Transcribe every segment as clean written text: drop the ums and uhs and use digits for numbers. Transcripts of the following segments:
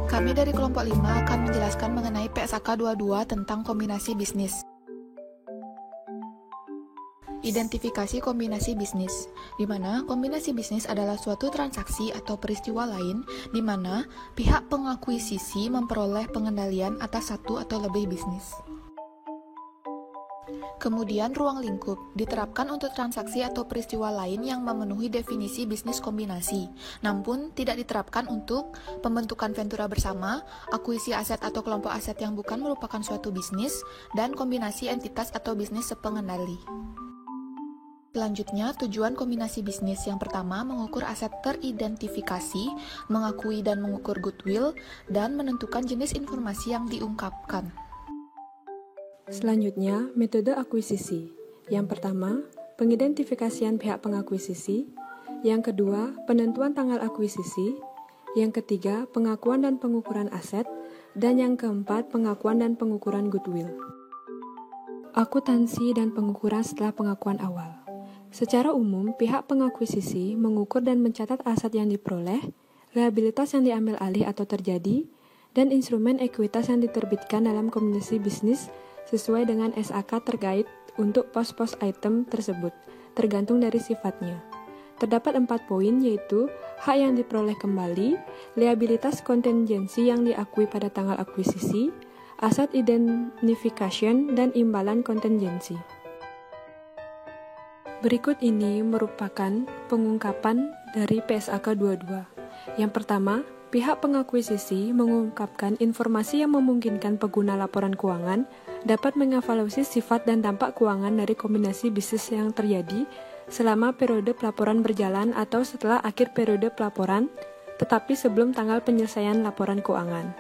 Kami dari kelompok 5 akan menjelaskan mengenai PSAK 22 tentang kombinasi bisnis. Identifikasi kombinasi bisnis, di mana kombinasi bisnis adalah suatu transaksi atau peristiwa lain di mana pihak pengakuisisi memperoleh pengendalian atas satu atau lebih bisnis. Kemudian ruang lingkup diterapkan untuk transaksi atau peristiwa lain yang memenuhi definisi bisnis kombinasi, namun tidak diterapkan untuk pembentukan ventura bersama, akuisisi aset atau kelompok aset yang bukan merupakan suatu bisnis, dan kombinasi entitas atau bisnis sepengendali. Selanjutnya, tujuan kombinasi bisnis yang pertama mengukur aset teridentifikasi, mengakui dan mengukur goodwill, dan menentukan jenis informasi yang diungkapkan. Selanjutnya, metode akuisisi. Yang pertama, pengidentifikasian pihak pengakuisisi. Yang kedua, penentuan tanggal akuisisi. Yang ketiga, pengakuan dan pengukuran aset. Dan yang keempat, pengakuan dan pengukuran goodwill. Akuntansi dan pengukuran setelah pengakuan awal. Secara umum, pihak pengakuisisi mengukur dan mencatat aset yang diperoleh, liabilitas yang diambil alih atau terjadi, dan instrumen ekuitas yang diterbitkan dalam kombinasi bisnis sesuai dengan SAK terkait untuk pos-pos item tersebut, tergantung dari sifatnya. Terdapat 4 poin, yaitu hak yang diperoleh kembali, liabilitas kontingensi yang diakui pada tanggal akuisisi, aset identification, dan imbalan kontingensi. Berikut ini merupakan pengungkapan dari PSAK 22. Yang pertama, pihak pengakuisisi mengungkapkan informasi yang memungkinkan pengguna laporan keuangan dapat mengevaluasi sifat dan dampak keuangan dari kombinasi bisnis yang terjadi selama periode pelaporan berjalan atau setelah akhir periode pelaporan, tetapi sebelum tanggal penyelesaian laporan keuangan.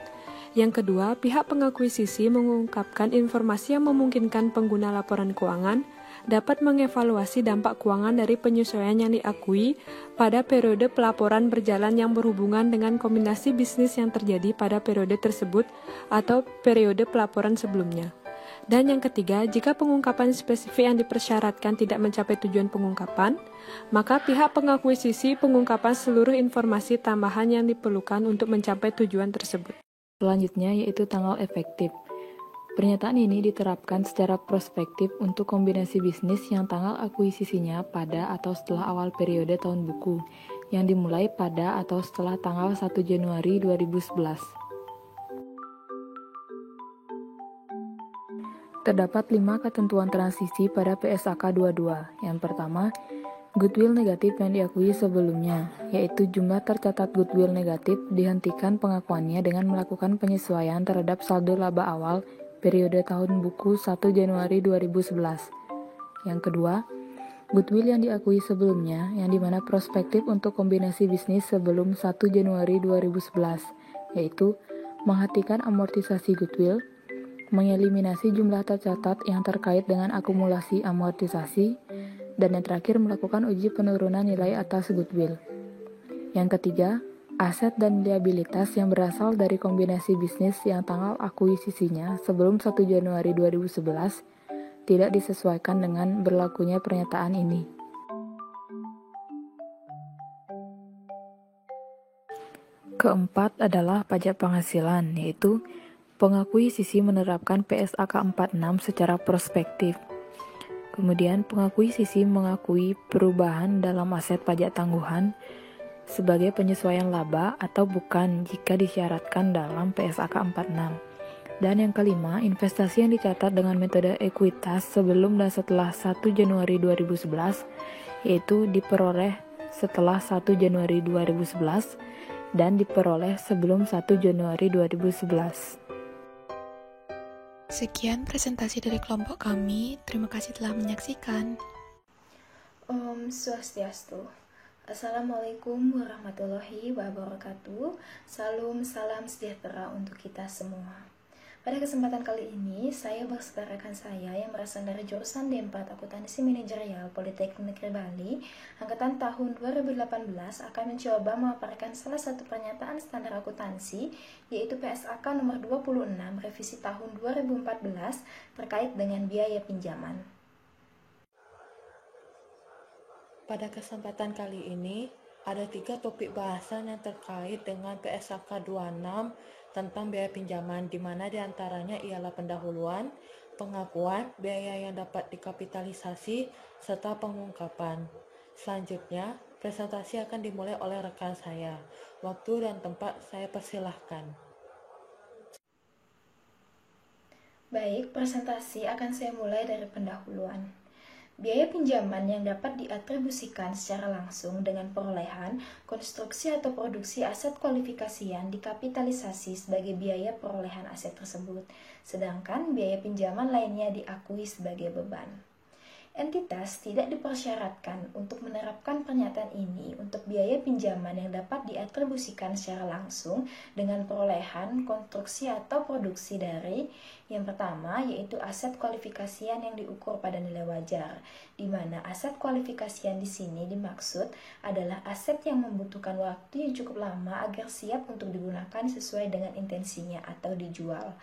Yang kedua, pihak pengakuisisi mengungkapkan informasi yang memungkinkan pengguna laporan keuangan dapat mengevaluasi dampak keuangan dari penyesuaian yang diakui pada periode pelaporan berjalan yang berhubungan dengan kombinasi bisnis yang terjadi pada periode tersebut atau periode pelaporan sebelumnya. Dan yang ketiga, jika pengungkapan spesifik yang dipersyaratkan tidak mencapai tujuan pengungkapan, maka pihak pengakuisisi pengungkapan seluruh informasi tambahan yang diperlukan untuk mencapai tujuan tersebut. Selanjutnya yaitu tanggal efektif. Pernyataan ini diterapkan secara prospektif untuk kombinasi bisnis yang tanggal akuisisinya pada atau setelah awal periode tahun buku, yang dimulai pada atau setelah tanggal 1 Januari 2011. Terdapat 5 ketentuan transisi pada PSAK 22. Yang pertama, goodwill negatif yang diakui sebelumnya, yaitu jumlah tercatat goodwill negatif dihentikan pengakuannya dengan melakukan penyesuaian terhadap saldo laba awal periode tahun buku 1 Januari 2011. Yang kedua, goodwill yang diakui sebelumnya, yang dimana prospektif untuk kombinasi bisnis sebelum 1 Januari 2011, yaitu menghentikan amortisasi goodwill, mengeliminasi jumlah tercatat yang terkait dengan akumulasi amortisasi, dan yang terakhir melakukan uji penurunan nilai atas goodwill. Yang ketiga, aset dan liabilitas yang berasal dari kombinasi bisnis yang tanggal akuisisinya sebelum 1 Januari 2011 tidak disesuaikan dengan berlakunya pernyataan ini. Keempat adalah pajak penghasilan, yaitu pengakuisisi menerapkan PSAK 46 secara prospektif. Kemudian pengakuisisi mengakui perubahan dalam aset pajak tangguhan sebagai penyesuaian laba atau bukan jika disyaratkan dalam PSAK 46. Dan yang kelima, investasi yang dicatat dengan metode ekuitas sebelum dan setelah 1 Januari 2011, yaitu diperoleh setelah 1 Januari 2011 dan diperoleh sebelum 1 Januari 2011. Sekian presentasi dari kelompok kami. Terima kasih telah menyaksikan. Om Swastiastu. Assalamualaikum warahmatullahi wabarakatuh. Salam sejahtera untuk kita semua. Pada kesempatan kali ini, saya beserta rekan saya yang berasal dari jurusan D4 Akuntansi Manajerial Politeknik Negeri Bali, angkatan tahun 2018 akan mencoba memaparkan salah satu pernyataan standar akuntansi, yaitu PSAK nomor 26 revisi tahun 2014 terkait dengan biaya pinjaman. Pada kesempatan kali ini, ada 3 topik bahasan yang terkait dengan PSAK 26 tentang biaya pinjaman, di mana diantaranya ialah pendahuluan, pengakuan, biaya yang dapat dikapitalisasi, serta pengungkapan. Selanjutnya, presentasi akan dimulai oleh rekan saya. Waktu dan tempat saya persilahkan. Baik, presentasi akan saya mulai dari pendahuluan. Biaya pinjaman yang dapat diatribusikan secara langsung dengan perolehan, konstruksi atau produksi aset kualifikasi yang dikapitalisasi sebagai biaya perolehan aset tersebut, sedangkan biaya pinjaman lainnya diakui sebagai beban. Entitas tidak dipersyaratkan untuk menerapkan pernyataan ini untuk biaya pinjaman yang dapat diatribusikan secara langsung dengan perolehan, konstruksi atau produksi dari yang pertama yaitu aset kualifikasian yang diukur pada nilai wajar, di mana aset kualifikasian di sini dimaksud adalah aset yang membutuhkan waktu yang cukup lama agar siap untuk digunakan sesuai dengan intensinya atau dijual.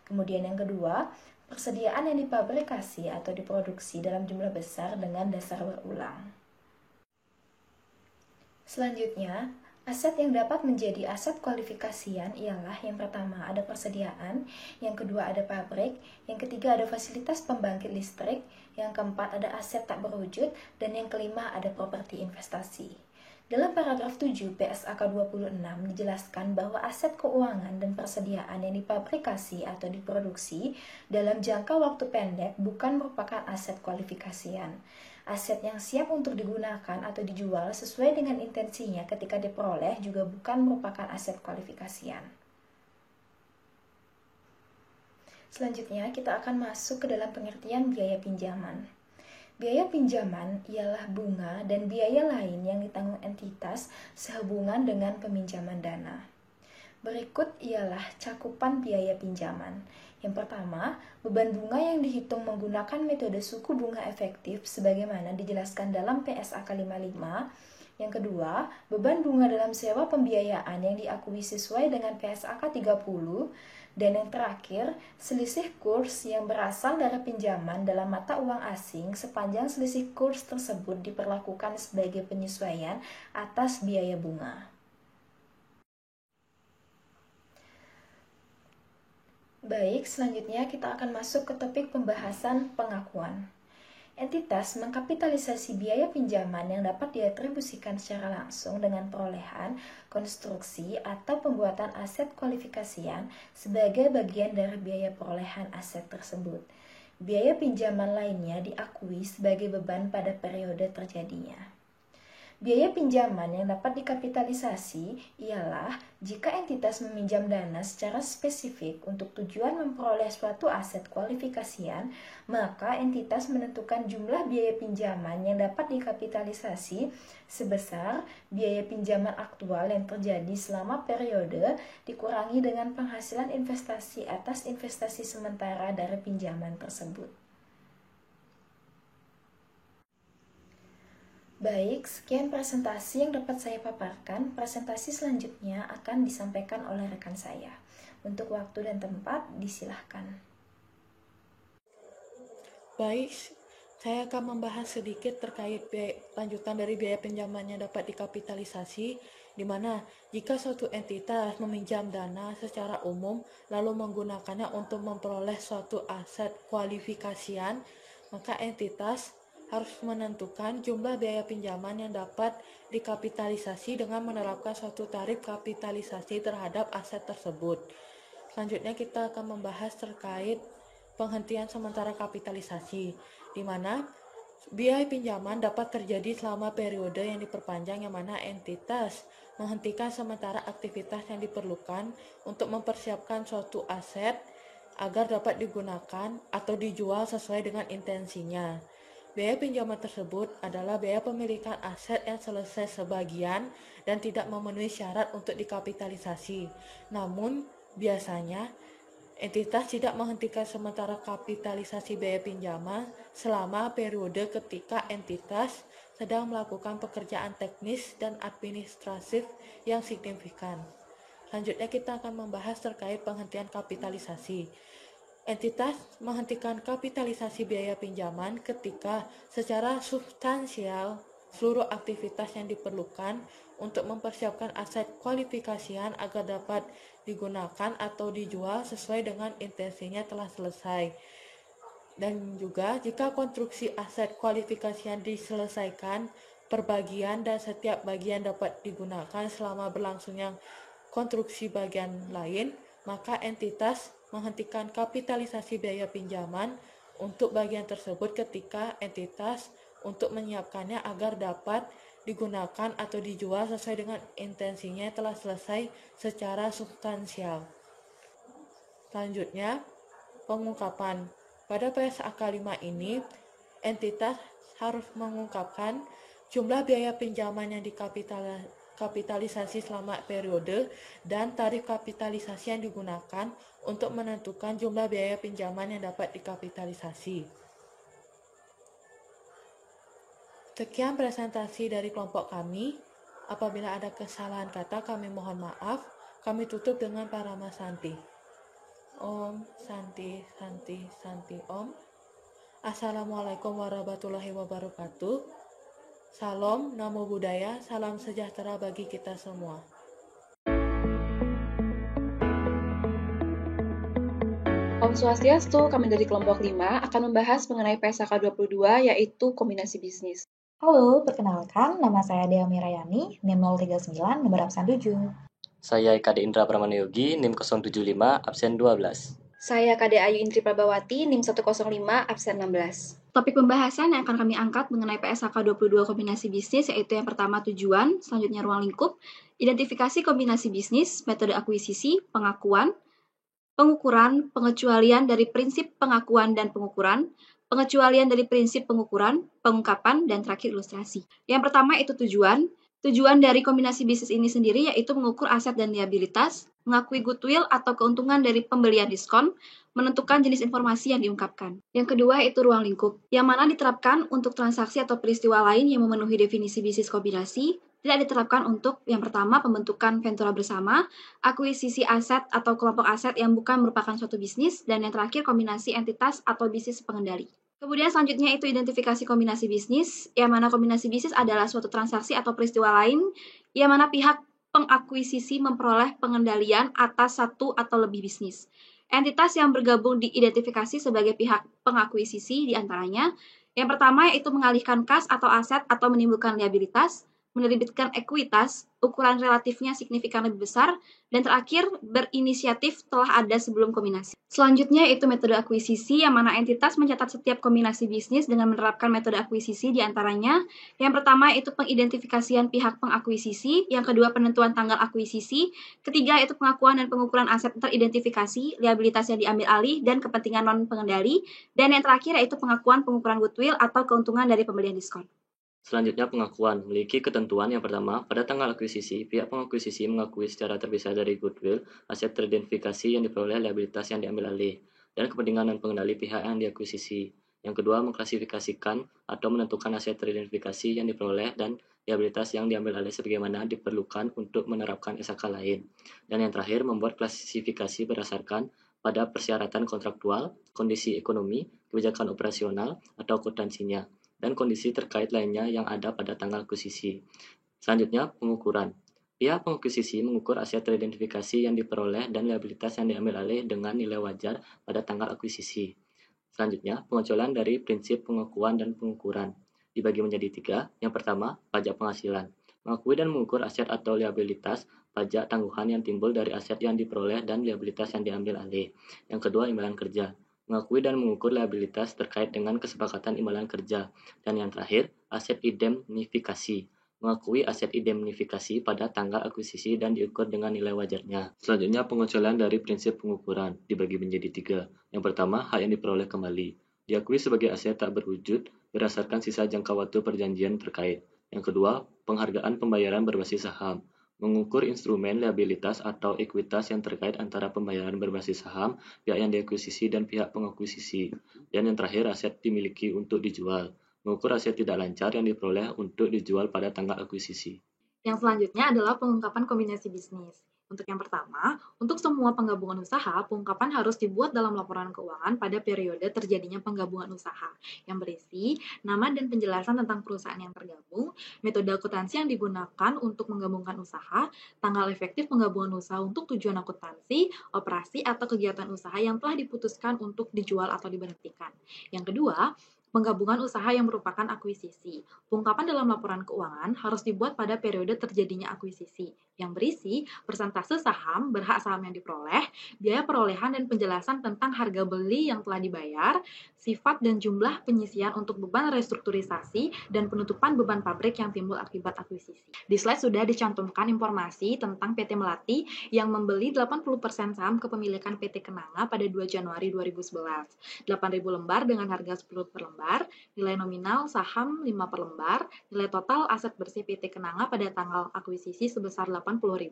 Kemudian yang kedua, persediaan yang dipabrikasi atau diproduksi dalam jumlah besar dengan dasar berulang. Selanjutnya, aset yang dapat menjadi aset kualifikasian ialah yang pertama ada persediaan, yang kedua ada pabrik, yang ketiga ada fasilitas pembangkit listrik, yang keempat ada aset tak berwujud, dan yang kelima ada properti investasi. Dalam paragraf 7 PSAK 26 dijelaskan bahwa aset keuangan dan persediaan yang dipabrikasi atau diproduksi dalam jangka waktu pendek bukan merupakan aset kualifikasian. Aset yang siap untuk digunakan atau dijual sesuai dengan intensinya ketika diperoleh juga bukan merupakan aset kualifikasian. Selanjutnya kita akan masuk ke dalam pengertian biaya pinjaman. Biaya pinjaman ialah bunga dan biaya lain yang ditanggung entitas sehubungan dengan peminjaman dana. Berikut ialah cakupan biaya pinjaman. Yang pertama, beban bunga yang dihitung menggunakan metode suku bunga efektif sebagaimana dijelaskan dalam PSAK 55. Yang kedua, beban bunga dalam sewa pembiayaan yang diakui sesuai dengan PSAK 30. Dan yang terakhir, selisih kurs yang berasal dari pinjaman dalam mata uang asing sepanjang selisih kurs tersebut diperlakukan sebagai penyesuaian atas biaya bunga. Baik, selanjutnya kita akan masuk ke topik pembahasan pengakuan. Entitas mengkapitalisasi biaya pinjaman yang dapat diatribusikan secara langsung dengan perolehan, konstruksi, atau pembuatan aset kualifikasian sebagai bagian dari biaya perolehan aset tersebut. Biaya pinjaman lainnya diakui sebagai beban pada periode terjadinya. Biaya pinjaman yang dapat dikapitalisasi ialah jika entitas meminjam dana secara spesifik untuk tujuan memperoleh suatu aset kualifikasian, maka entitas menentukan jumlah biaya pinjaman yang dapat dikapitalisasi sebesar biaya pinjaman aktual yang terjadi selama periode dikurangi dengan penghasilan investasi atas investasi sementara dari pinjaman tersebut. Baik, sekian presentasi yang dapat saya paparkan. Presentasi selanjutnya akan disampaikan oleh rekan saya. Untuk waktu dan tempat, disilahkan. Baik, saya akan membahas sedikit terkait lanjutan dari biaya pinjaman yang dapat dikapitalisasi, di mana jika suatu entitas meminjam dana secara umum lalu menggunakannya untuk memperoleh suatu aset kualifikasian, maka entitas harus menentukan jumlah biaya pinjaman yang dapat dikapitalisasi dengan menerapkan suatu tarif kapitalisasi terhadap aset tersebut. Selanjutnya kita akan membahas terkait penghentian sementara kapitalisasi, di mana biaya pinjaman dapat terjadi selama periode yang diperpanjang, yang mana entitas menghentikan sementara aktivitas yang diperlukan untuk mempersiapkan suatu aset agar dapat digunakan atau dijual sesuai dengan intensinya. Biaya pinjaman tersebut adalah biaya pemilikan aset yang selesai sebagian dan tidak memenuhi syarat untuk dikapitalisasi. Namun, biasanya entitas tidak menghentikan sementara kapitalisasi biaya pinjaman selama periode ketika entitas sedang melakukan pekerjaan teknis dan administratif yang signifikan. Selanjutnya kita akan membahas terkait penghentian kapitalisasi. Entitas menghentikan kapitalisasi biaya pinjaman ketika secara substansial seluruh aktivitas yang diperlukan untuk mempersiapkan aset kualifikasian agar dapat digunakan atau dijual sesuai dengan intensinya telah selesai. Dan juga jika konstruksi aset kualifikasian diselesaikan per bagian dan setiap bagian dapat digunakan selama berlangsungnya konstruksi bagian lain, maka entitas menghentikan kapitalisasi biaya pinjaman untuk bagian tersebut ketika entitas untuk menyiapkannya agar dapat digunakan atau dijual sesuai dengan intensinya telah selesai secara substansial. Selanjutnya, pengungkapan. Pada PSAK 5 ini, entitas harus mengungkapkan jumlah biaya pinjaman yang dikapitalisasi selama periode dan tarif kapitalisasi yang digunakan untuk menentukan jumlah biaya pinjaman yang dapat dikapitalisasi. Sekian presentasi dari kelompok kami. Apabila ada kesalahan kata, kami mohon maaf. Kami tutup dengan Parama Santi. Om Santi Santi Santi Om. Assalamualaikum warahmatullahi wabarakatuh. Salam, namo buddhaya, salam sejahtera bagi kita semua. Om Swastiastu, kami dari kelompok 5 akan membahas mengenai PSAK 22 yaitu kombinasi bisnis. Halo, perkenalkan, nama saya Dea Mirayani, NIM 039, nomor absen 7. Saya Kade Indra Pramana-Yogi, NIM 075, absen 12. Saya Kade Ayu Indri Prabawati, NIM 105, absen 16. Topik pembahasan yang akan kami angkat mengenai PSAK 22 kombinasi bisnis yaitu yang pertama tujuan, selanjutnya ruang lingkup, identifikasi kombinasi bisnis, metode akuisisi, pengakuan, pengukuran, pengecualian dari prinsip pengakuan dan pengukuran, pengecualian dari prinsip pengukuran, pengungkapan, dan terakhir ilustrasi. Yang pertama itu tujuan. Tujuan dari kombinasi bisnis ini sendiri yaitu mengukur aset dan liabilitas, mengakui goodwill atau keuntungan dari pembelian diskon, menentukan jenis informasi yang diungkapkan. Yang kedua itu ruang lingkup, yang mana diterapkan untuk transaksi atau peristiwa lain yang memenuhi definisi bisnis kombinasi, tidak diterapkan untuk yang pertama pembentukan ventura bersama, akuisisi aset atau kelompok aset yang bukan merupakan suatu bisnis, dan yang terakhir kombinasi entitas atau bisnis pengendali. Kemudian selanjutnya itu identifikasi kombinasi bisnis, yang mana kombinasi bisnis adalah suatu transaksi atau peristiwa lain, yang mana pihak pengakuisisi memperoleh pengendalian atas satu atau lebih bisnis. Entitas yang bergabung diidentifikasi sebagai pihak pengakuisisi diantaranya, yang pertama yaitu mengalihkan kas atau aset atau menimbulkan liabilitas, menerbitkan ekuitas, ukuran relatifnya signifikan lebih besar, dan terakhir berinisiatif telah ada sebelum kombinasi. Selanjutnya itu metode akuisisi, yang mana entitas mencatat setiap kombinasi bisnis dengan menerapkan metode akuisisi diantaranya. Yang pertama itu pengidentifikasian pihak pengakuisisi, yang kedua penentuan tanggal akuisisi, ketiga itu pengakuan dan pengukuran aset teridentifikasi, liabilitas yang diambil alih, dan kepentingan non-pengendali, dan yang terakhir yaitu pengakuan pengukuran goodwill atau keuntungan dari pembelian diskon. Selanjutnya pengakuan. Memiliki ketentuan yang pertama, pada tanggal akuisisi, pihak pengakuisisi mengakui secara terpisah dari goodwill, aset teridentifikasi yang diperoleh liabilitas yang diambil alih, dan kepentingan non pengendali pihak yang diakuisisi. Yang kedua, mengklasifikasikan atau menentukan aset teridentifikasi yang diperoleh dan liabilitas yang diambil alih sebagaimana diperlukan untuk menerapkan SAK lain. Dan yang terakhir, membuat klasifikasi berdasarkan pada persyaratan kontraktual, kondisi ekonomi, kebijakan operasional, atau akuntansinya, dan kondisi terkait lainnya yang ada pada tanggal akuisisi. Selanjutnya, pengukuran. Pihak pengakuisisi mengukur aset teridentifikasi yang diperoleh dan liabilitas yang diambil alih dengan nilai wajar pada tanggal akuisisi. Selanjutnya, pengecualian dari prinsip pengakuan dan pengukuran. Dibagi menjadi 3. Yang pertama, pajak penghasilan. Mengakui dan mengukur aset atau liabilitas pajak tangguhan yang timbul dari aset yang diperoleh dan liabilitas yang diambil alih. Yang kedua, imbalan kerja. Mengakui dan mengukur liabilitas terkait dengan kesepakatan imbalan kerja. Dan yang terakhir, aset indemnifikasi. Mengakui aset indemnifikasi pada tanggal akuisisi dan diukur dengan nilai wajarnya. Selanjutnya, pengecualian dari prinsip pengukuran dibagi menjadi 3. Yang pertama, hak yang diperoleh kembali. Diakui sebagai aset tak berwujud berdasarkan sisa jangka waktu perjanjian terkait. Yang kedua, penghargaan pembayaran berbasis saham. Mengukur instrumen liabilitas atau ekuitas yang terkait antara pembayaran berbasis saham, pihak yang diakuisisi dan pihak pengakuisisi. Dan yang terakhir, aset dimiliki untuk dijual. Mengukur aset tidak lancar yang diperoleh untuk dijual pada tanggal akuisisi. Yang selanjutnya adalah pengungkapan kombinasi bisnis. Untuk yang pertama, untuk semua penggabungan usaha, pengungkapan harus dibuat dalam laporan keuangan pada periode terjadinya penggabungan usaha, yang berisi nama dan penjelasan tentang perusahaan yang tergabung, metode akuntansi yang digunakan untuk menggabungkan usaha, tanggal efektif penggabungan usaha untuk tujuan akuntansi, operasi atau kegiatan usaha yang telah diputuskan untuk dijual atau diberhentikan. Yang kedua, penggabungan usaha yang merupakan akuisisi. Pengungkapan dalam laporan keuangan harus dibuat pada periode terjadinya akuisisi, yang berisi persentase saham, berhak saham yang diperoleh, biaya perolehan dan penjelasan tentang harga beli yang telah dibayar, sifat dan jumlah penyisian untuk beban restrukturisasi, dan penutupan beban pabrik yang timbul akibat akuisisi. Di slide sudah dicantumkan informasi tentang PT Melati yang membeli 80% saham kepemilikan PT Kenanga pada 2 Januari 2011. 8.000 lembar dengan harga 10 per lembar, nilai nominal saham 5 per lembar, nilai total aset bersih PT Kenanga pada tanggal akuisisi sebesar 80.000,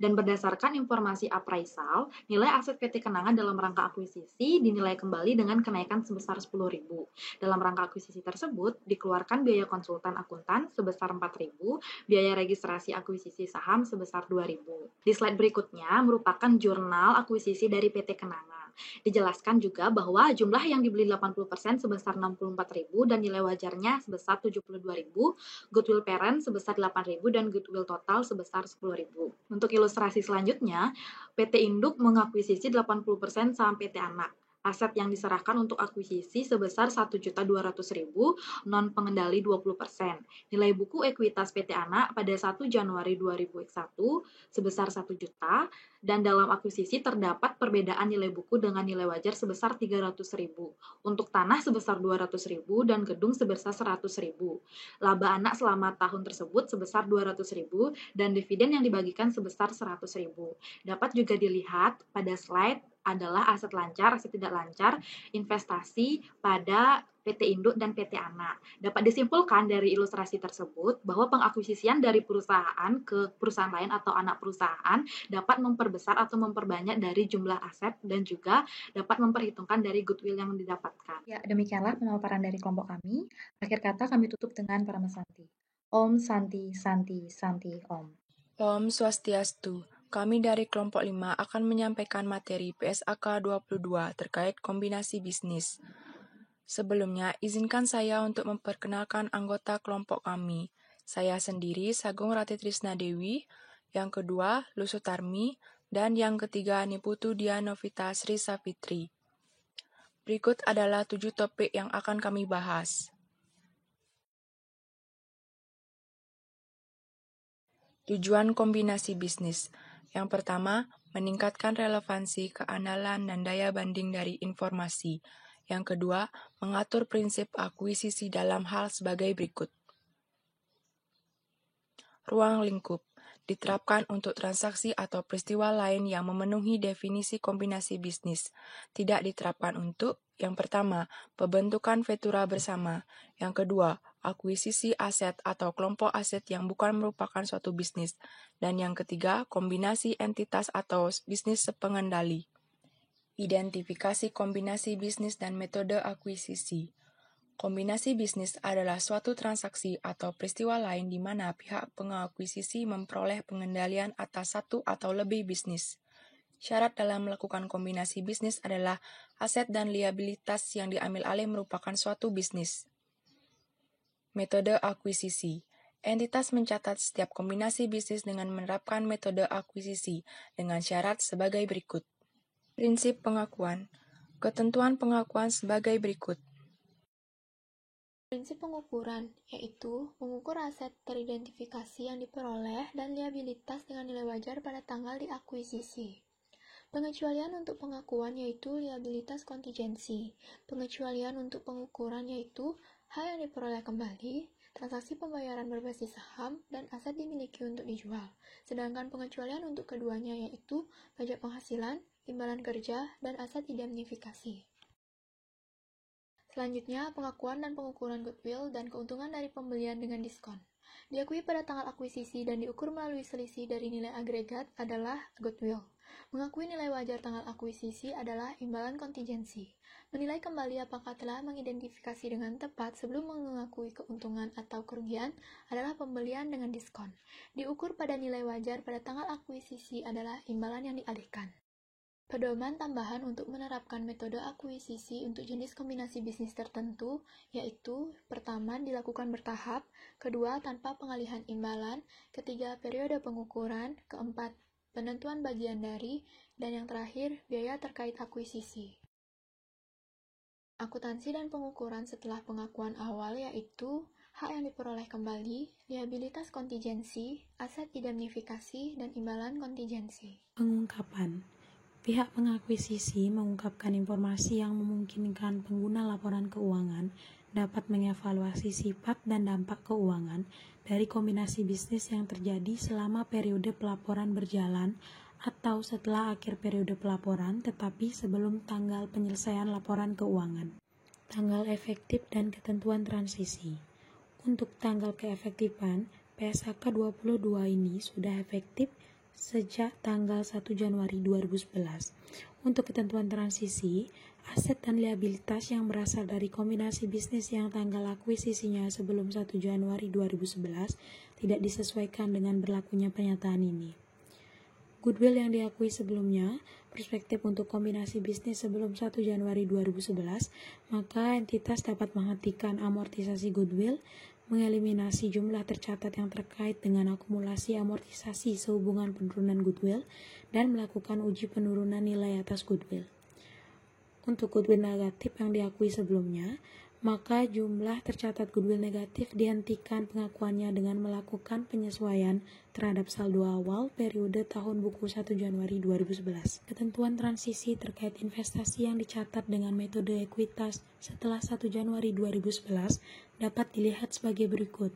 dan berdasarkan informasi appraisal, nilai aset PT Kenanga dalam rangka akuisisi dinilai kembali dengan kenaikan sebesar 10.000. Dalam rangka akuisisi tersebut, dikeluarkan biaya konsultan akuntan sebesar 4.000, biaya registrasi akuisisi saham sebesar 2.000. Di slide berikutnya merupakan jurnal akuisisi dari PT Kenanga. Dijelaskan juga bahwa jumlah yang dibeli 80% sebesar 64.000 dan nilai wajarnya sebesar 72.000, goodwill parent sebesar 8.000 dan goodwill total sebesar 10.000. Untuk ilustrasi selanjutnya, PT Induk mengakuisisi 80% saham PT Anak. Aset yang diserahkan untuk akuisisi sebesar 1.200.000, non pengendali 20%. Nilai buku ekuitas PT Anak pada 1 Januari 2001 sebesar 1 juta, dan dalam akuisisi terdapat perbedaan nilai buku dengan nilai wajar sebesar 300.000. Untuk tanah sebesar 200.000 dan gedung sebesar 100.000. Laba anak selama tahun tersebut sebesar 200.000 dan dividen yang dibagikan sebesar 100.000. Dapat juga dilihat pada slide adalah aset lancar, aset tidak lancar, investasi pada PT Induk dan PT Anak. Dapat disimpulkan dari ilustrasi tersebut bahwa pengakuisisian dari perusahaan ke perusahaan lain atau anak perusahaan dapat memperbesar atau memperbanyak dari jumlah aset dan juga dapat memperhitungkan dari goodwill yang didapatkan. Ya, demikianlah pemaparan dari kelompok kami. Akhir kata kami tutup dengan Parama Santi. Om Santi Santi Santi Om. Om Swastiastu. Kami dari kelompok 5 akan menyampaikan materi PSAK 22 terkait kombinasi bisnis. Sebelumnya, izinkan saya untuk memperkenalkan anggota kelompok kami. Saya sendiri, Sagung Rati Trisna Dewi, yang kedua, Lusutarmi, dan yang ketiga, Niputu Dianovita Sri Savitri. Berikut adalah 7 topik yang akan kami bahas. Tujuan kombinasi bisnis. Yang pertama, meningkatkan relevansi, keandalan, dan daya banding dari informasi. Yang kedua, mengatur prinsip akuisisi dalam hal sebagai berikut. Ruang lingkup diterapkan untuk transaksi atau peristiwa lain yang memenuhi definisi kombinasi bisnis. Tidak diterapkan untuk yang pertama, pembentukan ventura bersama. Yang kedua, akuisisi aset atau kelompok aset yang bukan merupakan suatu bisnis. Dan yang ketiga, kombinasi entitas atau bisnis sepengendali. Identifikasi kombinasi bisnis dan metode akuisisi. Kombinasi bisnis adalah suatu transaksi atau peristiwa lain di mana pihak pengakuisisi memperoleh pengendalian atas satu atau lebih bisnis. Syarat dalam melakukan kombinasi bisnis adalah aset dan liabilitas yang diambil alih merupakan suatu bisnis. Metode akuisisi. Entitas mencatat setiap kombinasi bisnis dengan menerapkan metode akuisisi dengan syarat sebagai berikut. Prinsip pengakuan. Ketentuan pengakuan sebagai berikut. Prinsip pengukuran, yaitu mengukur aset teridentifikasi yang diperoleh dan liabilitas dengan nilai wajar pada tanggal diakuisisi. Pengecualian untuk pengakuan yaitu liabilitas kontingensi. Pengecualian untuk pengukuran yaitu hal yang diperoleh kembali, transaksi pembayaran berbasis saham, dan aset dimiliki untuk dijual. Sedangkan pengecualian untuk keduanya yaitu pajak penghasilan, imbalan kerja, dan aset indemnifikasi. Selanjutnya, pengakuan dan pengukuran goodwill dan keuntungan dari pembelian dengan diskon. diakui pada tanggal akuisisi dan diukur melalui selisih dari nilai agregat adalah goodwill. Mengakui nilai wajar tanggal akuisisi adalah imbalan kontingensi. Menilai kembali apakah telah mengidentifikasi dengan tepat sebelum mengakui keuntungan atau kerugian adalah pembelian dengan diskon. Diukur pada nilai wajar pada tanggal akuisisi adalah imbalan yang dialihkan. Pedoman tambahan untuk menerapkan metode akuisisi untuk jenis kombinasi bisnis tertentu, yaitu pertama, dilakukan bertahap, kedua, tanpa pengalihan imbalan, ketiga, periode pengukuran, keempat, penentuan bagian dari, dan yang terakhir, biaya terkait akuisisi. Akuntansi dan pengukuran setelah pengakuan awal yaitu hak yang diperoleh kembali, liabilitas kontingensi, aset indemnifikasi, dan imbalan kontingensi. Pengungkapan. Pihak pengakuisisi mengungkapkan informasi yang memungkinkan pengguna laporan keuangan dapat mengevaluasi sifat dan dampak keuangan dari kombinasi bisnis yang terjadi selama periode pelaporan berjalan atau setelah akhir periode pelaporan tetapi sebelum tanggal penyelesaian laporan keuangan. Tanggal efektif dan ketentuan transisi. Untuk tanggal keefektifan, PSAK 22 ini sudah efektif sejak tanggal 1 Januari 2011. Untuk ketentuan transisi, aset dan liabilitas yang berasal dari kombinasi bisnis yang tanggal akuisisinya sebelum 1 Januari 2011 tidak disesuaikan dengan berlakunya pernyataan ini. Goodwill yang diakui sebelumnya, perspektif untuk kombinasi bisnis sebelum 1 Januari 2011, maka entitas dapat menghentikan amortisasi goodwill, mengeliminasi jumlah tercatat yang terkait dengan akumulasi amortisasi sehubungan penurunan goodwill, dan melakukan uji penurunan nilai atas goodwill. Untuk goodwill negatif yang diakui sebelumnya, maka jumlah tercatat goodwill negatif dihentikan pengakuannya dengan melakukan penyesuaian terhadap saldo awal periode tahun buku 1 Januari 2011. Ketentuan transisi terkait investasi yang dicatat dengan metode ekuitas setelah 1 Januari 2011 dapat dilihat sebagai berikut.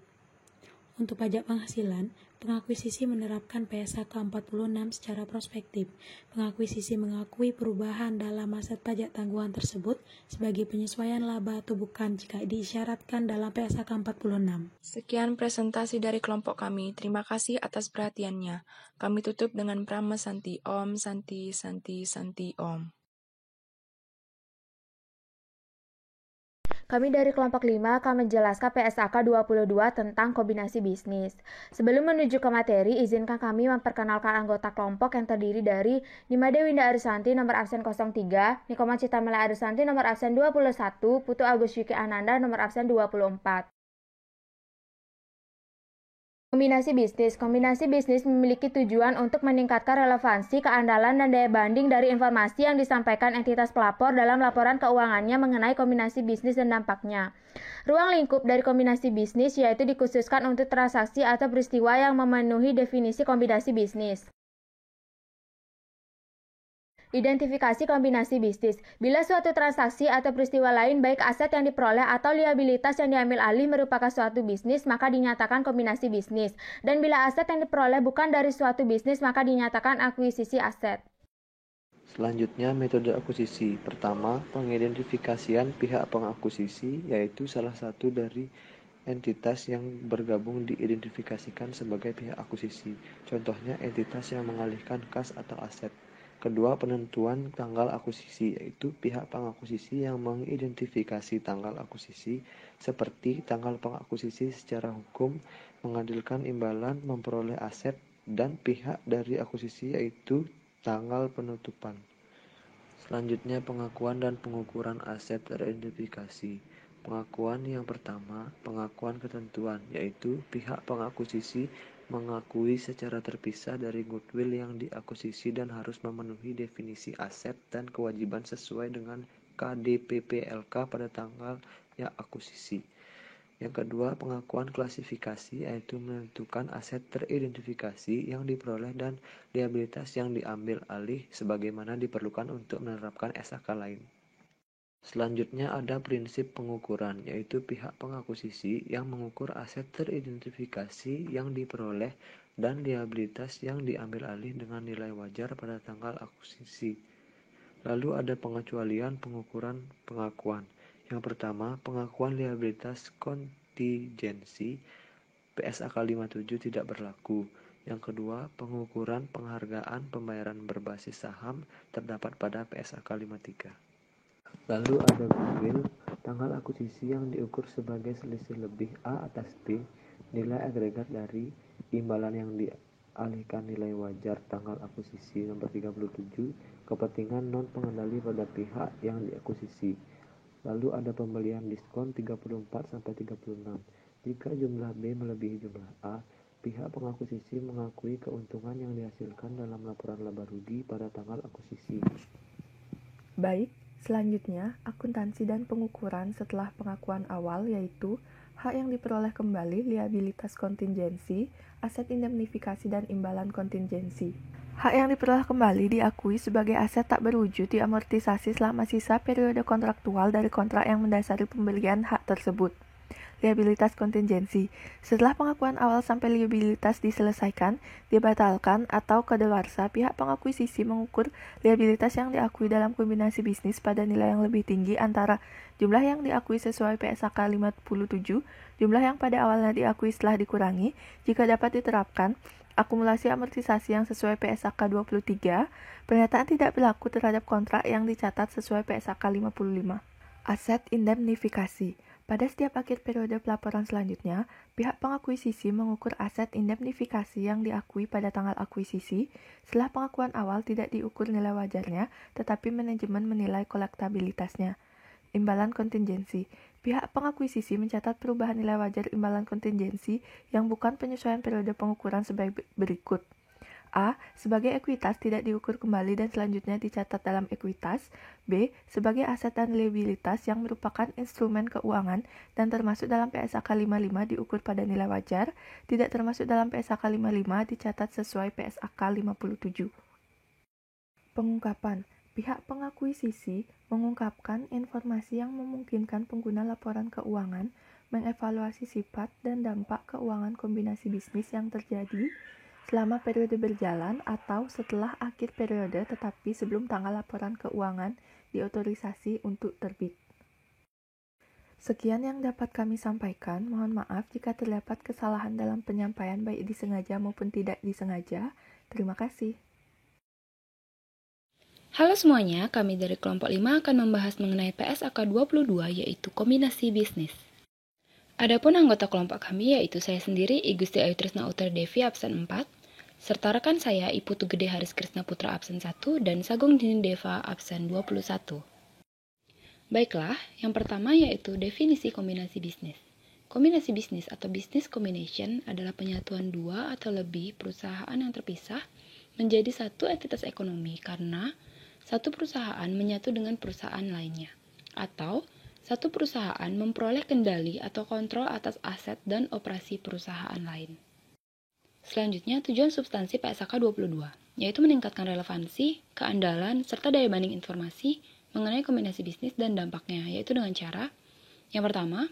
Untuk pajak penghasilan, pengakuisisi menerapkan PSAK 46 secara prospektif. Pengakuisisi mengakui perubahan dalam aset pajak tangguhan tersebut sebagai penyesuaian laba atau bukan jika diisyaratkan dalam PSAK 46. Sekian presentasi dari kelompok kami. Terima kasih atas perhatiannya. Kami tutup dengan Prama Santi. Om Santi Santi Santi Om. Kami dari kelompok 5 akan menjelaskan PSAK 22 tentang kombinasi bisnis. Sebelum menuju ke materi, izinkan kami memperkenalkan anggota kelompok yang terdiri dari Nimade Winda Arisanti nomor absen 03, Nikoma Citamela Arisanti nomor absen 21, Putu Agus Yuki Ananda nomor absen 24. Kombinasi bisnis memiliki tujuan untuk meningkatkan relevansi, keandalan, dan daya banding dari informasi yang disampaikan entitas pelapor dalam laporan keuangannya mengenai kombinasi bisnis dan dampaknya. Ruang lingkup dari kombinasi bisnis yaitu dikhususkan untuk transaksi atau peristiwa yang memenuhi definisi kombinasi bisnis. Identifikasi kombinasi bisnis. Bila suatu transaksi atau peristiwa lain baik aset yang diperoleh atau liabilitas yang diambil alih merupakan suatu bisnis, maka dinyatakan kombinasi bisnis. Dan bila aset yang diperoleh bukan dari suatu bisnis, maka dinyatakan akuisisi aset. Selanjutnya, metode akuisisi. Pertama, pengidentifikasian pihak pengakuisisi, yaitu salah satu dari entitas yang bergabung diidentifikasikan sebagai pihak akuisisi. Contohnya, entitas yang mengalihkan kas atau aset. Kedua, penentuan tanggal akuisisi, yaitu pihak pengakuisisi yang mengidentifikasi tanggal akuisisi seperti tanggal pengakuisisi secara hukum, mengadilkan imbalan, memperoleh aset, dan pihak dari akuisisi yaitu tanggal penutupan. Selanjutnya, pengakuan dan pengukuran aset teridentifikasi. Pengakuan yang pertama, pengakuan ketentuan, yaitu pihak pengakuisisi mengakui secara terpisah dari goodwill yang diakuisisi dan harus memenuhi definisi aset dan kewajiban sesuai dengan KDPPLK pada tanggalnya akuisisi. Yang kedua, pengakuan klasifikasi, yaitu menentukan aset teridentifikasi yang diperoleh dan liabilitas yang diambil alih sebagaimana diperlukan untuk menerapkan SAK lain. Selanjutnya ada prinsip pengukuran, yaitu pihak pengakuisisi yang mengukur aset teridentifikasi yang diperoleh dan liabilitas yang diambil alih dengan nilai wajar pada tanggal akuisisi. Lalu ada pengecualian pengukuran pengakuan. Yang pertama, pengakuan liabilitas kontingensi PSAK 57 tidak berlaku. Yang kedua, pengukuran penghargaan pembayaran berbasis saham terdapat pada PSAK 53. Lalu ada goodwill, tanggal akuisisi yang diukur sebagai selisih lebih A atas B, nilai agregat dari imbalan yang dialihkan nilai wajar tanggal akuisisi nomor 37, kepentingan non pengendali pada pihak yang diakuisisi. Lalu ada pembelian diskon 34-36. Jika jumlah B melebihi jumlah A, pihak pengakuisisi mengakui keuntungan yang dihasilkan dalam laporan laba rugi pada tanggal akuisisi. Baik, selanjutnya akuntansi dan pengukuran setelah pengakuan awal yaitu hak yang diperoleh kembali, liabilitas kontingensi, aset indemnifikasi dan imbalan kontingensi. Hak yang diperoleh kembali diakui sebagai aset tak berwujud diamortisasi selama sisa periode kontraktual dari kontrak yang mendasari pembelian hak tersebut. Liabilitas kontingensi. Setelah pengakuan awal sampai liabilitas diselesaikan, dibatalkan, atau kadaluarsa, pihak pengakuisisi mengukur liabilitas yang diakui dalam kombinasi bisnis pada nilai yang lebih tinggi antara jumlah yang diakui sesuai PSAK 57, jumlah yang pada awalnya diakui setelah dikurangi, jika dapat diterapkan, akumulasi amortisasi yang sesuai PSAK 23, pernyataan tidak berlaku terhadap kontrak yang dicatat sesuai PSAK 55. Aset indemnifikasi. Pada setiap akhir periode pelaporan selanjutnya, pihak pengakuisisi mengukur aset indemnifikasi yang diakui pada tanggal akuisisi. Setelah pengakuan awal tidak diukur nilai wajarnya, tetapi manajemen menilai kolektabilitasnya. Imbalan kontingensi. Pihak pengakuisisi mencatat perubahan nilai wajar imbalan kontingensi yang bukan penyesuaian periode pengukuran sebagai berikut. A. Sebagai ekuitas tidak diukur kembali dan selanjutnya dicatat dalam ekuitas. B. Sebagai aset dan liabilitas yang merupakan instrumen keuangan dan termasuk dalam PSAK 55 diukur pada nilai wajar, tidak termasuk dalam PSAK 55 dicatat sesuai PSAK 57. Pengungkapan. Pihak pengakuisisi mengungkapkan informasi yang memungkinkan pengguna laporan keuangan mengevaluasi sifat dan dampak keuangan kombinasi bisnis yang terjadi selama periode berjalan atau setelah akhir periode tetapi sebelum tanggal laporan keuangan diotorisasi untuk terbit. Sekian yang dapat kami sampaikan. Mohon maaf jika terdapat kesalahan dalam penyampaian baik disengaja maupun tidak disengaja. Terima kasih. Halo semuanya, kami dari kelompok 5 akan membahas mengenai PSAK 22 yaitu kombinasi bisnis. Adapun anggota kelompok kami yaitu saya sendiri, I Gusti Ayu Trisna Utara Devi absen 4, serta rekan saya I Putu Gede Haris Krisna Putra absen 1 dan Sagung Dini Deva absen 21. Baiklah, yang pertama yaitu definisi kombinasi bisnis. Kombinasi bisnis atau business combination adalah penyatuan dua atau lebih perusahaan yang terpisah menjadi satu entitas ekonomi karena satu perusahaan menyatu dengan perusahaan lainnya, atau satu perusahaan memperoleh kendali atau kontrol atas aset dan operasi perusahaan lain. Selanjutnya, tujuan substansi PSAK 22, yaitu meningkatkan relevansi, keandalan, serta daya banding informasi mengenai kombinasi bisnis dan dampaknya, yaitu dengan cara, yang pertama,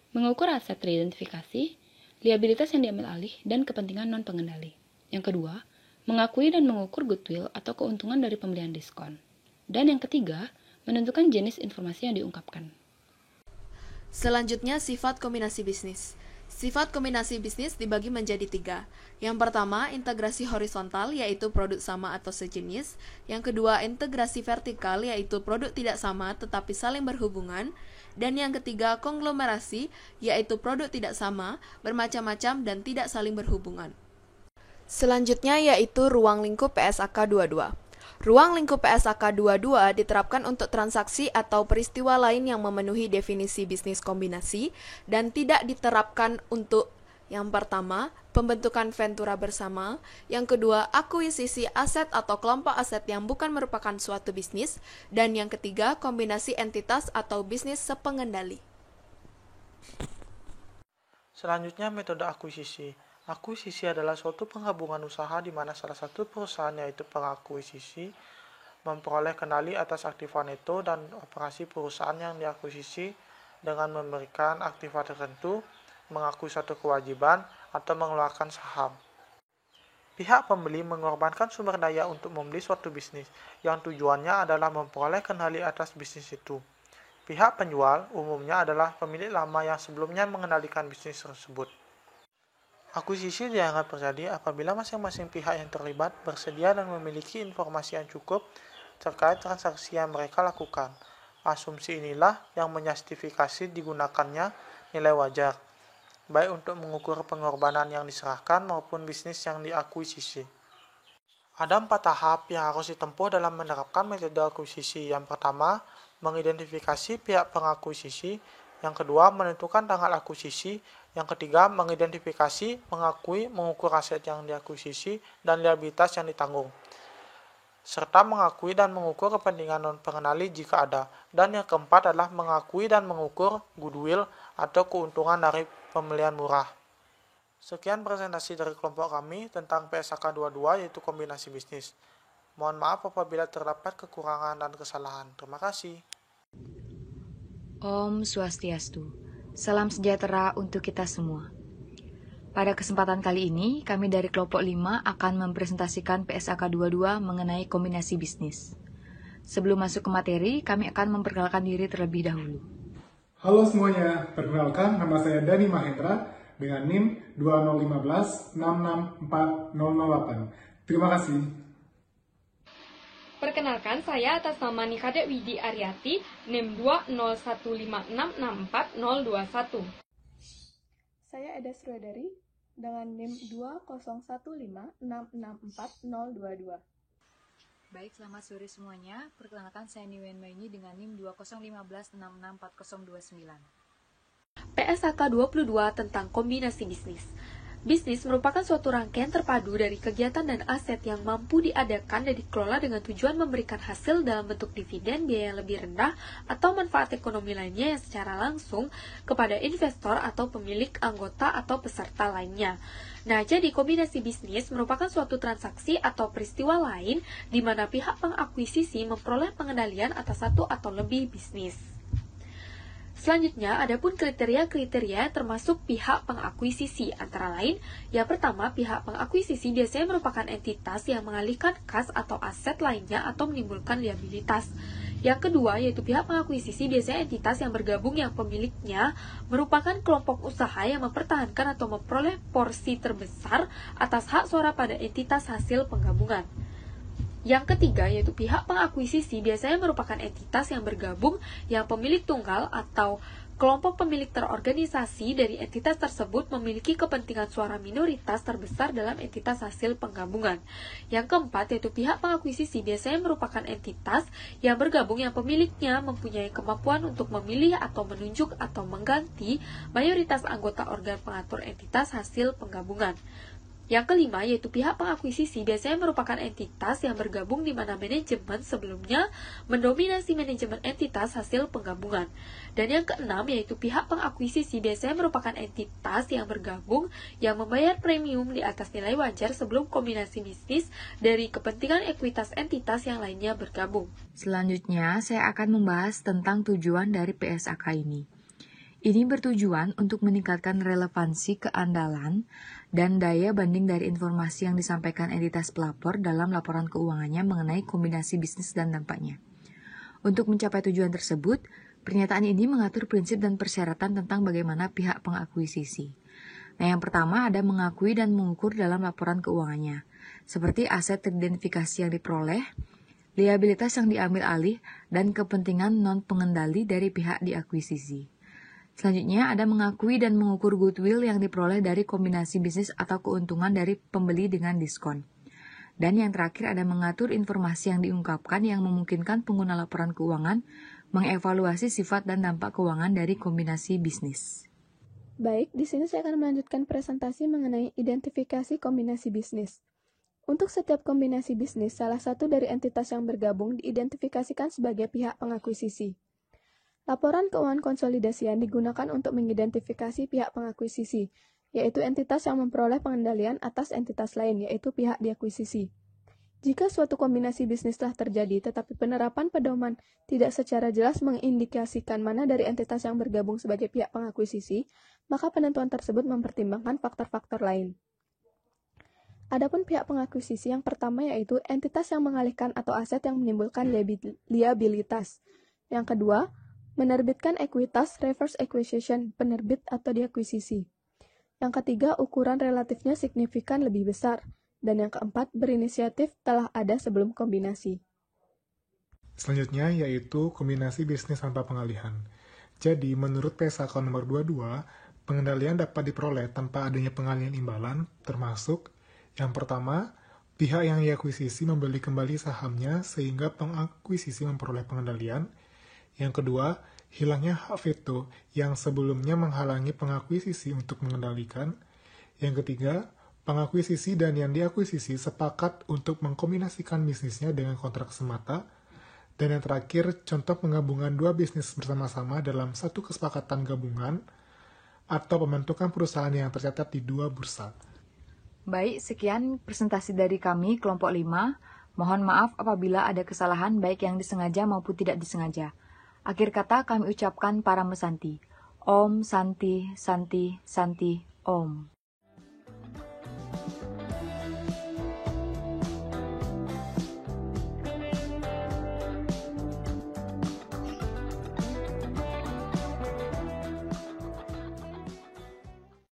mengukur aset teridentifikasi, liabilitas yang diambil alih, dan kepentingan non-pengendali. Yang kedua, mengakui dan mengukur goodwill atau keuntungan dari pembelian diskon. Dan yang ketiga, menentukan jenis informasi yang diungkapkan. Selanjutnya, sifat kombinasi bisnis. Sifat kombinasi bisnis dibagi menjadi 3. Yang pertama, integrasi horizontal, yaitu produk sama atau sejenis. Yang kedua, integrasi vertikal, yaitu produk tidak sama tetapi saling berhubungan. Dan yang ketiga, konglomerasi, yaitu produk tidak sama, bermacam-macam dan tidak saling berhubungan. Selanjutnya yaitu ruang lingkup PSAK 22. Ruang lingkup PSAK 22 diterapkan untuk transaksi atau peristiwa lain yang memenuhi definisi bisnis kombinasi dan tidak diterapkan untuk yang pertama, pembentukan ventura bersama, yang kedua, akuisisi aset atau kelompok aset yang bukan merupakan suatu bisnis, dan yang ketiga, kombinasi entitas atau bisnis sepengendali. Selanjutnya, metode akuisisi. Akuisisi adalah suatu penggabungan usaha di mana salah satu perusahaan yaitu pengakuisisi memperoleh kendali atas aktiva neto dan operasi perusahaan yang diakuisisi dengan memberikan aktiva tertentu, mengakui suatu kewajiban, atau mengeluarkan saham. Pihak pembeli mengorbankan sumber daya untuk membeli suatu bisnis yang tujuannya adalah memperoleh kendali atas bisnis itu. Pihak penjual umumnya adalah pemilik lama yang sebelumnya mengendalikan bisnis tersebut. Akuisisi dianggap terjadi apabila masing-masing pihak yang terlibat bersedia dan memiliki informasi yang cukup terkait transaksi yang mereka lakukan. Asumsi inilah yang menjustifikasi digunakannya nilai wajar, baik untuk mengukur pengorbanan yang diserahkan maupun bisnis yang diakuisisi. Ada 4 tahap yang harus ditempuh dalam menerapkan metode akuisisi. Yang pertama, mengidentifikasi pihak pengakuisisi. Yang kedua, menentukan tanggal akuisisi. Yang ketiga, mengidentifikasi, mengakui, mengukur aset yang diakuisisi, dan liabilitas yang ditanggung. Serta mengakui dan mengukur kepentingan non-pengenali jika ada. Dan yang keempat adalah mengakui dan mengukur goodwill atau keuntungan dari pembelian murah. Sekian presentasi dari kelompok kami tentang PSAK 22 yaitu kombinasi bisnis. Mohon maaf apabila terdapat kekurangan dan kesalahan. Terima kasih. Om Swastiastu. Salam sejahtera untuk kita semua. Pada kesempatan kali ini, kami dari kelompok 5 akan mempresentasikan PSAK 22 mengenai kombinasi bisnis. Sebelum masuk ke materi, kami akan memperkenalkan diri terlebih dahulu. Halo semuanya, perkenalkan nama saya Dani Mahendra dengan NIM 2015-664-008. Terima kasih. Perkenalkan, saya atas nama Nikade Widi Aryati, NIM 2015664-021. Saya Eda Sruedari dengan NIM 2015664-022. Baik, selamat sore semuanya. Perkenalkan, saya Niwen Maini dengan NIM 20156644029. PSAK 22 tentang kombinasi bisnis. Bisnis merupakan suatu rangkaian terpadu dari kegiatan dan aset yang mampu diadakan dan dikelola dengan tujuan memberikan hasil dalam bentuk dividen, biaya yang lebih rendah, atau manfaat ekonomi lainnya yang secara langsung kepada investor atau pemilik, anggota, atau peserta lainnya. Nah, jadi kombinasi bisnis merupakan suatu transaksi atau peristiwa lain di mana pihak pengakuisisi memperoleh pengendalian atas satu atau lebih bisnis. Selanjutnya, adapun kriteria-kriteria termasuk pihak pengakuisisi, antara lain, yang pertama, pihak pengakuisisi biasanya merupakan entitas yang mengalihkan kas atau aset lainnya atau menimbulkan liabilitas. Yang kedua, yaitu pihak pengakuisisi biasanya entitas yang bergabung yang pemiliknya merupakan kelompok usaha yang mempertahankan atau memperoleh porsi terbesar atas hak suara pada entitas hasil penggabungan. Yang ketiga, yaitu pihak pengakuisisi biasanya merupakan entitas yang bergabung yang pemilik tunggal atau kelompok pemilik terorganisasi dari entitas tersebut memiliki kepentingan suara minoritas terbesar dalam entitas hasil penggabungan. Yang keempat, yaitu pihak pengakuisisi biasanya merupakan entitas yang bergabung yang pemiliknya mempunyai kemampuan untuk memilih atau menunjuk atau mengganti mayoritas anggota organ pengatur entitas hasil penggabungan. Yang kelima, yaitu pihak pengakuisisi biasanya merupakan entitas yang bergabung di mana manajemen sebelumnya mendominasi manajemen entitas hasil penggabungan. Dan yang keenam, yaitu pihak pengakuisisi biasanya merupakan entitas yang bergabung yang membayar premium di atas nilai wajar sebelum kombinasi bisnis dari kepentingan ekuitas entitas yang lainnya bergabung. Selanjutnya, saya akan membahas tentang tujuan dari PSAK ini. Ini bertujuan untuk meningkatkan relevansi keandalan dan daya banding dari informasi yang disampaikan entitas pelapor dalam laporan keuangannya mengenai kombinasi bisnis dan dampaknya. Untuk mencapai tujuan tersebut, pernyataan ini mengatur prinsip dan persyaratan tentang bagaimana pihak pengakuisisi. Nah, yang pertama ada mengakui dan mengukur dalam laporan keuangannya, seperti aset teridentifikasi yang diperoleh, liabilitas yang diambil alih, dan kepentingan non-pengendali dari pihak diakuisisi. Selanjutnya, ada mengakui dan mengukur goodwill yang diperoleh dari kombinasi bisnis atau keuntungan dari pembeli dengan diskon. Dan yang terakhir, ada mengatur informasi yang diungkapkan yang memungkinkan pengguna laporan keuangan mengevaluasi sifat dan dampak keuangan dari kombinasi bisnis. Baik, di sini saya akan melanjutkan presentasi mengenai identifikasi kombinasi bisnis. Untuk setiap kombinasi bisnis, salah satu dari entitas yang bergabung diidentifikasikan sebagai pihak pengakuisisi. Laporan keuangan konsolidasian digunakan untuk mengidentifikasi pihak pengakuisisi, yaitu entitas yang memperoleh pengendalian atas entitas lain, yaitu pihak diakuisisi. Jika suatu kombinasi bisnis telah terjadi, tetapi penerapan pedoman tidak secara jelas mengindikasikan mana dari entitas yang bergabung sebagai pihak pengakuisisi, maka penentuan tersebut mempertimbangkan faktor-faktor lain. Adapun pihak pengakuisisi yang pertama yaitu entitas yang mengalihkan atau aset yang menimbulkan liabilitas. Yang kedua, menerbitkan ekuitas reverse acquisition, penerbit atau diakuisisi. Yang ketiga, ukuran relatifnya signifikan lebih besar. Dan yang keempat, berinisiatif telah ada sebelum kombinasi. Selanjutnya yaitu kombinasi bisnis tanpa pengalihan. Jadi, menurut PSAK nomor 22, pengendalian dapat diperoleh tanpa adanya pengalihan imbalan, termasuk yang pertama, pihak yang diakuisisi membeli kembali sahamnya sehingga pengakuisisi memperoleh pengendalian. Yang kedua, hilangnya hak veto yang sebelumnya menghalangi pengakuisisi untuk mengendalikan. Yang ketiga, pengakuisisi dan yang diakuisisi sepakat untuk mengkombinasikan bisnisnya dengan kontrak semata. Dan yang terakhir, contoh penggabungan dua bisnis bersama-sama dalam satu kesepakatan gabungan atau pembentukan perusahaan yang tercatat di dua bursa. Baik, sekian presentasi dari kami, kelompok 5. Mohon maaf apabila ada kesalahan baik yang disengaja maupun tidak disengaja. Akhir kata kami ucapkan para mesanti. Om Santi Santi Santi Om.